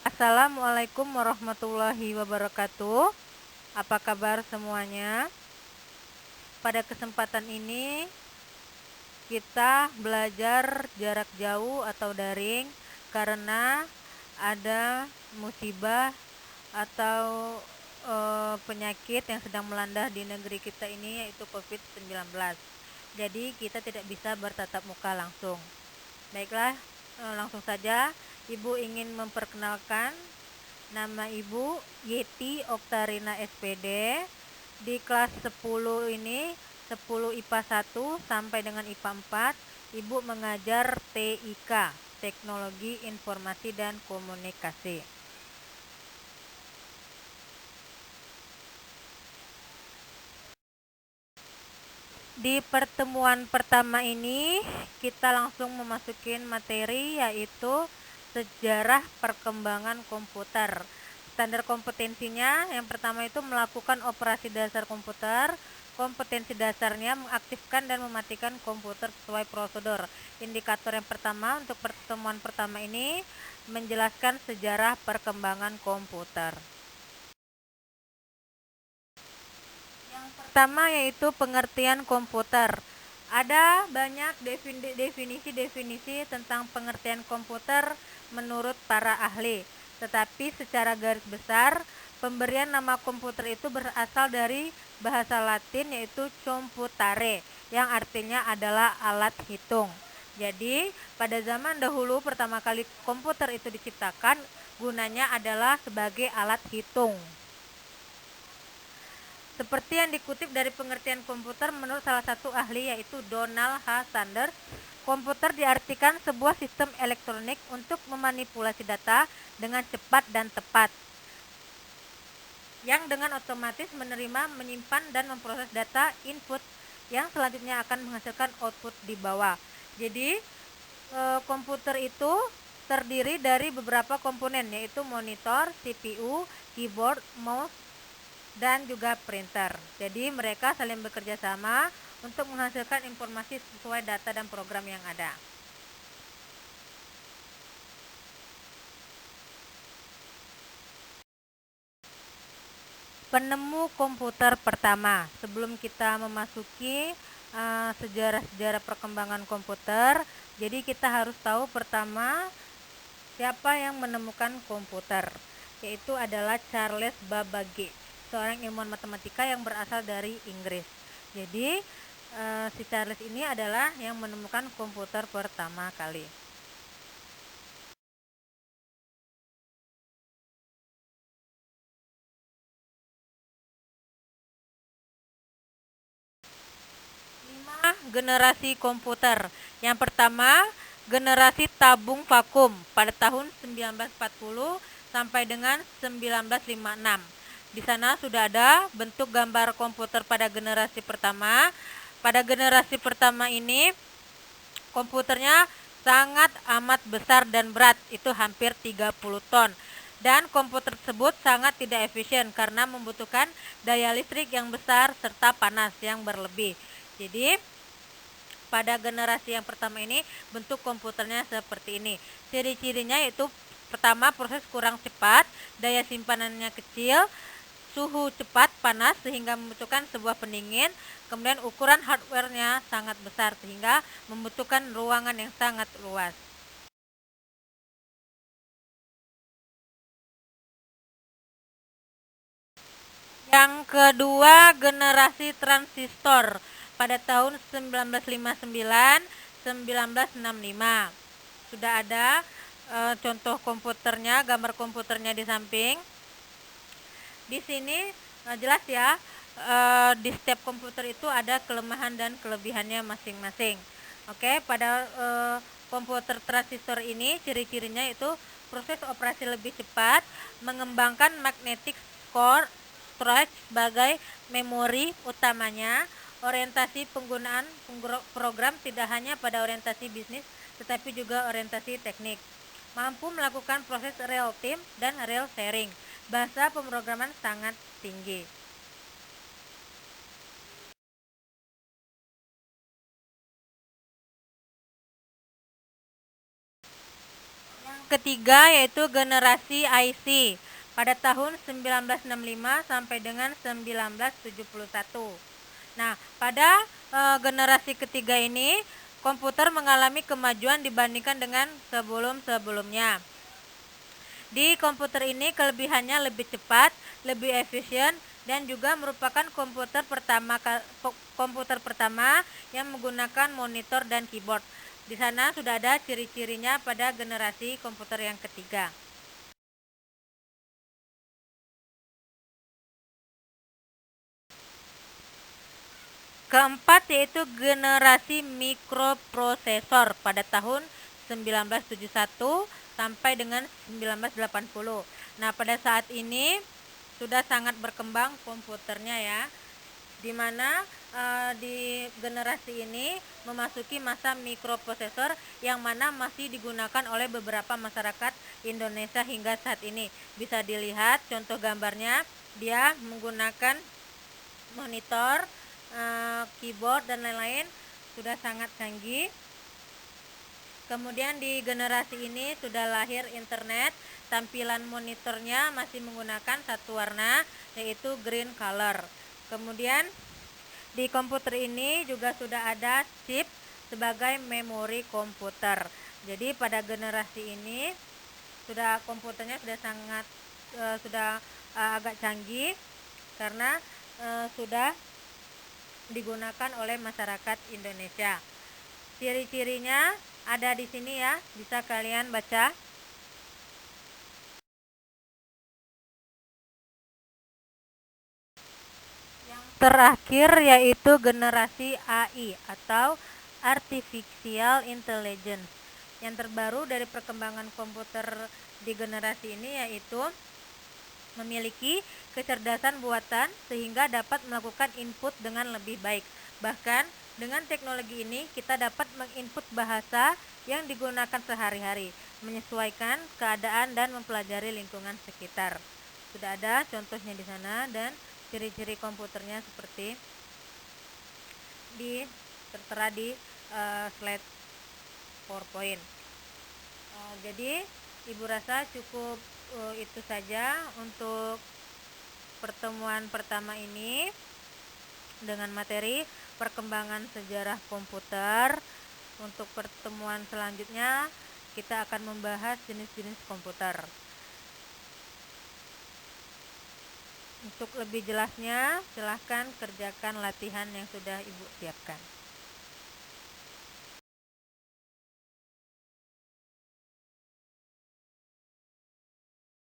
Assalamualaikum warahmatullahi wabarakatuh. Apa kabar semuanya? Pada kesempatan ini kita belajar jarak jauh atau daring karena ada musibah atau penyakit yang sedang melanda di negeri kita ini, yaitu COVID-19. Jadi kita tidak bisa bertatap muka langsung. Baiklah, langsung saja Ibu ingin memperkenalkan. Nama Ibu Yeti Oktarina SPD. Di kelas 10 ini, 10 IPA 1 sampai dengan IPA 4, Ibu mengajar TIK, Teknologi Informasi dan Komunikasi. Di pertemuan pertama ini kita langsung memasukin materi, yaitu sejarah perkembangan komputer. Standar kompetensinya yang pertama itu melakukan operasi dasar komputer. Kompetensi dasarnya mengaktifkan dan mematikan komputer sesuai prosedur. Indikator yang pertama untuk pertemuan pertama ini menjelaskan sejarah perkembangan komputer. Pertama yaitu pengertian komputer. Ada banyak definisi-definisi tentang pengertian komputer menurut para ahli. Tetapi secara garis besar, pemberian nama komputer itu berasal dari bahasa Latin, yaitu computare, yang artinya adalah alat hitung. Jadi pada zaman dahulu pertama kali komputer itu diciptakan, gunanya adalah sebagai alat hitung. Seperti yang dikutip dari pengertian komputer menurut salah satu ahli, yaitu Donald H. Sanders, komputer diartikan sebuah sistem elektronik untuk memanipulasi data dengan cepat dan tepat, yang dengan otomatis menerima, menyimpan, dan memproses data input yang selanjutnya akan menghasilkan output di bawah. Jadi komputer itu terdiri dari beberapa komponen, yaitu monitor, CPU, keyboard, mouse, dan juga printer. Jadi mereka saling bekerja sama untuk menghasilkan informasi sesuai data dan program yang ada. Penemu komputer pertama. Sebelum kita memasuki sejarah-sejarah perkembangan komputer, jadi kita harus tahu pertama siapa yang menemukan komputer, yaitu adalah Charles Babbage, seorang ilmuwan matematika yang berasal dari Inggris. Jadi si Charles ini adalah yang menemukan komputer pertama kali. Generasi komputer. Yang pertama, generasi tabung vakum pada tahun 1940 sampai dengan 1956. Di sana sudah ada bentuk gambar komputer pada generasi pertama. Pada generasi pertama ini komputernya sangat amat besar dan berat, itu hampir 30 ton. Dan komputer tersebut sangat tidak efisien karena membutuhkan daya listrik yang besar serta panas yang berlebih. Jadi pada generasi yang pertama ini bentuk komputernya seperti ini. Ciri-cirinya yaitu pertama, proses kurang cepat, daya simpanannya kecil, suhu cepat panas sehingga membutuhkan sebuah pendingin, kemudian ukuran hardware-nya sangat besar sehingga membutuhkan ruangan yang sangat luas. Yang kedua, generasi transistor pada tahun 1959 1965. Sudah ada contoh komputernya, gambar komputernya di samping. Di sini jelas ya, di setiap komputer itu ada kelemahan dan kelebihannya masing-masing. Oke, pada komputer transistor ini ciri-cirinya itu proses operasi lebih cepat, mengembangkan magnetic core storage sebagai memori utamanya, orientasi penggunaan program tidak hanya pada orientasi bisnis tetapi juga orientasi teknik, mampu melakukan proses real time dan real sharing, bahasa pemrograman sangat tinggi. Yang ketiga yaitu generasi IC pada tahun 1965 sampai dengan 1971. Nah, pada generasi ketiga ini komputer mengalami kemajuan dibandingkan dengan sebelum-sebelumnya. Di komputer ini kelebihannya lebih cepat, lebih efisien, dan juga merupakan komputer pertama yang menggunakan monitor dan keyboard. Di sana sudah ada ciri-cirinya pada generasi komputer yang ketiga. Keempat yaitu generasi mikroprosesor pada tahun 1971 sampai dengan 1980. Nah, pada saat ini sudah sangat berkembang komputernya ya, di mana di generasi ini memasuki masa mikroprosesor yang mana masih digunakan oleh beberapa masyarakat Indonesia hingga saat ini. Bisa dilihat contoh gambarnya, dia menggunakan monitor, keyboard dan lain-lain, sudah sangat canggih. Kemudian di generasi ini sudah lahir internet. Tampilan monitornya masih menggunakan satu warna, yaitu green color. Kemudian di komputer ini juga sudah ada chip sebagai memori komputer. Jadi pada generasi ini komputernya sudah agak canggih karena sudah digunakan oleh masyarakat Indonesia. Ciri-cirinya ada di sini ya, bisa kalian baca. Yang terakhir yaitu generasi AI atau Artificial Intelligence. Yang terbaru dari perkembangan komputer di generasi ini yaitu memiliki kecerdasan buatan sehingga dapat melakukan input dengan lebih baik. Bahkan dengan teknologi ini kita dapat menginput bahasa yang digunakan sehari-hari, menyesuaikan keadaan dan mempelajari lingkungan sekitar. Sudah ada contohnya di sana dan ciri-ciri komputernya seperti tertera di slide PowerPoint. Jadi Ibu rasa cukup itu saja untuk pertemuan pertama ini dengan materi perkembangan sejarah komputer. Untuk pertemuan selanjutnya kita akan membahas jenis-jenis komputer. Untuk lebih jelasnya silahkan kerjakan latihan yang sudah Ibu siapkan.